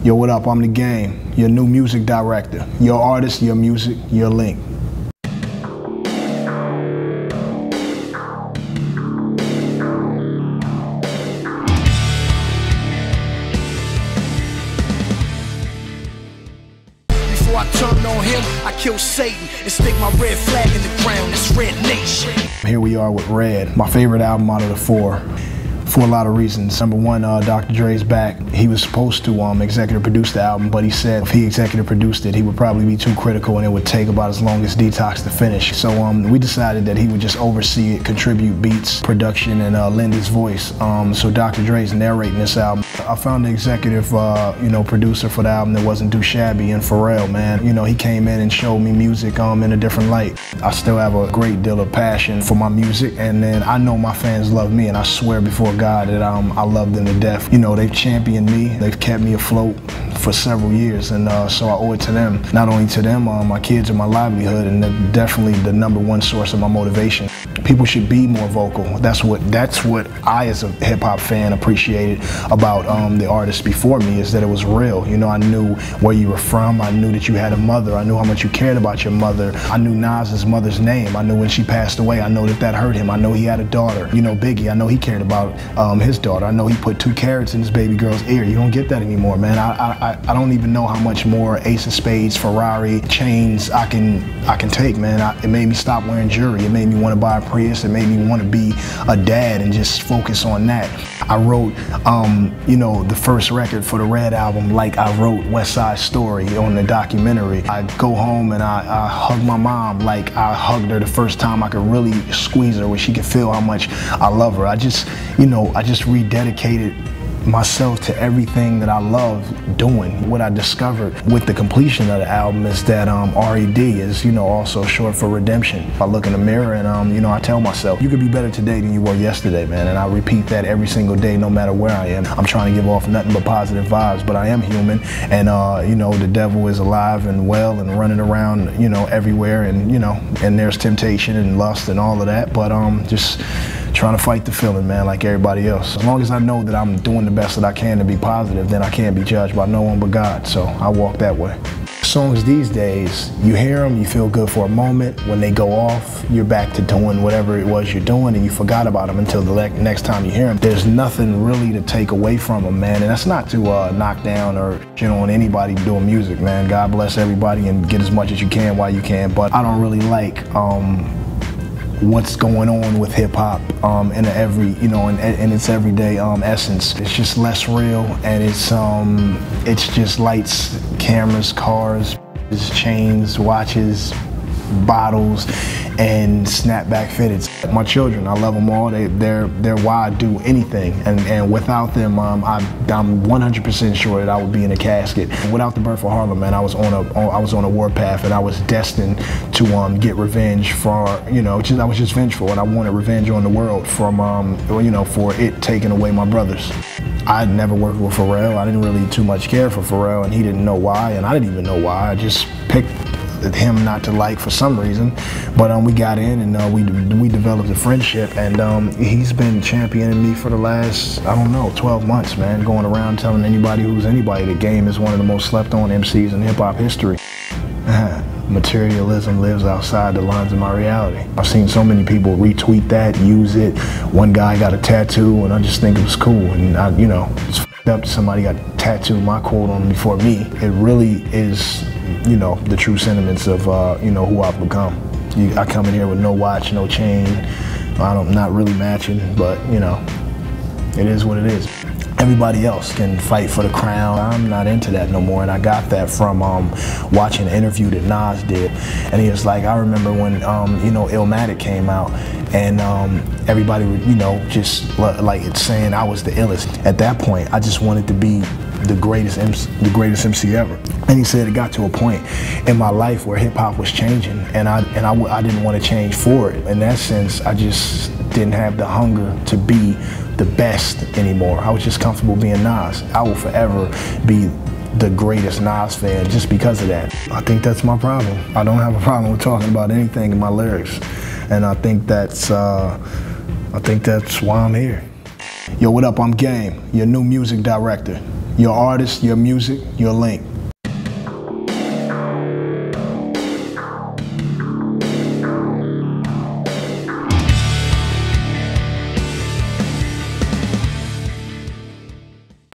Yo, what up? I'm The Game, your new music director. Your artist, your music, your link. Before I turned on him, I killed Satan and stick my red flag in the ground. It's Red Nation. Here we are with Red, my favorite album out of the four. For a lot of reasons. Number one, Dr. Dre's back. He was supposed to executive produce the album, but he said if he executive produced it, he would probably be too critical and it would take about as long as Detox to finish. So we decided that he would just oversee it, contribute beats, production, and lend his voice. So Dr. Dre's narrating this album. I found the executive, producer for the album that wasn't too shabby, and Pharrell, man. He came in and showed me music in a different light. I still have a great deal of passion for my music, and then I know my fans love me, and I swear before God that I love them to death. They've championed me, they've kept me afloat for several years, and so I owe it to them. Not only to them, my kids are my livelihood, and they're definitely the #1 source of my motivation. People should be more vocal. That's what I, as a hip-hop fan, appreciated about the artists before me, is that it was real. I knew where you were from, I knew that you had a mother, I knew how much you cared about your mother. I knew Nas's mother's name, I knew when she passed away, I know that hurt him. I know he had a daughter. Biggie, I know he cared about his daughter. I know he put 2 carrots in his baby girl's ear. You don't get that anymore, man. I don't even know how much more Ace of Spades, Ferrari, chains I can take, man. It made me stop wearing jewelry. It made me want to buy a Prius. It made me want to be a dad and just focus on that. I wrote, the first record for the Red album like I wrote West Side Story on the documentary. I go home and I hug my mom like I hugged her the first time I could really squeeze her, where she could feel how much I love her. I just rededicated myself to everything that I love doing. What I discovered with the completion of the album is that RED is, also short for redemption. I look in the mirror and, I tell myself, you could be better today than you were yesterday, man. And I repeat that every single day, no matter where I am. I'm trying to give off nothing but positive vibes, but I am human. And, the devil is alive and well and running around, everywhere. And, and there's temptation and lust and all of that. But just trying to fight the feeling, man, like everybody else. As long as I know that I'm doing the best that I can to be positive, then I can't be judged by no one but God. So I walk that way. Songs these days, you hear them, you feel good for a moment. When they go off, you're back to doing whatever it was you're doing, and you forgot about them until the next time you hear them. There's nothing really to take away from them, man. And that's not to knock down or on anybody doing music, man. God bless everybody and get as much as you can while you can. But I don't really like what's going on with hip-hop in its everyday essence. It's just less real, and it's just lights, cameras, cars, chains, watches, bottles, and snapback fitteds. My children, I love them all. They're why I do anything, and without them, I'm 100% sure that I would be in a casket. Without the birth of Harlem, man, I was on a warpath, and I was destined to get revenge for I was just vengeful, and I wanted revenge on the world from for it taking away my brothers. I never worked with Pharrell. I didn't really too much care for Pharrell, and he didn't know why, and I didn't even know why. I just picked him not to like for some reason, but we got in and we developed a friendship, and he's been championing me for the last 12 months, man, going around telling anybody who's anybody the Game is one of the most slept on MCs in hip-hop history. Materialism lives outside the lines of my reality. I've seen so many people retweet that, use it. One guy got a tattoo, and I just think it was cool, and it's f***ed up somebody got tattooed my quote on before me. It really is the true sentiments of who I've become. I come in here with no watch, no chain. Not really matching, but it is what it is. Everybody else can fight for the crown. I'm not into that no more, and I got that from watching an interview that Nas did, and he was like, I remember when Illmatic came out, and everybody would just like it's saying I was the illest. At that point, I just wanted to be the greatest MC ever. And he said it got to a point in my life where hip hop was changing, and I didn't want to change for it. In that sense, I just didn't have the hunger to be the best anymore. I was just comfortable being Nas. I will forever be the greatest Nas fan just because of that. I think that's my problem. I don't have a problem with talking about anything in my lyrics, and I think that's why I'm here. Yo, what up? I'm Game, your new music director. your artist, your music, your link.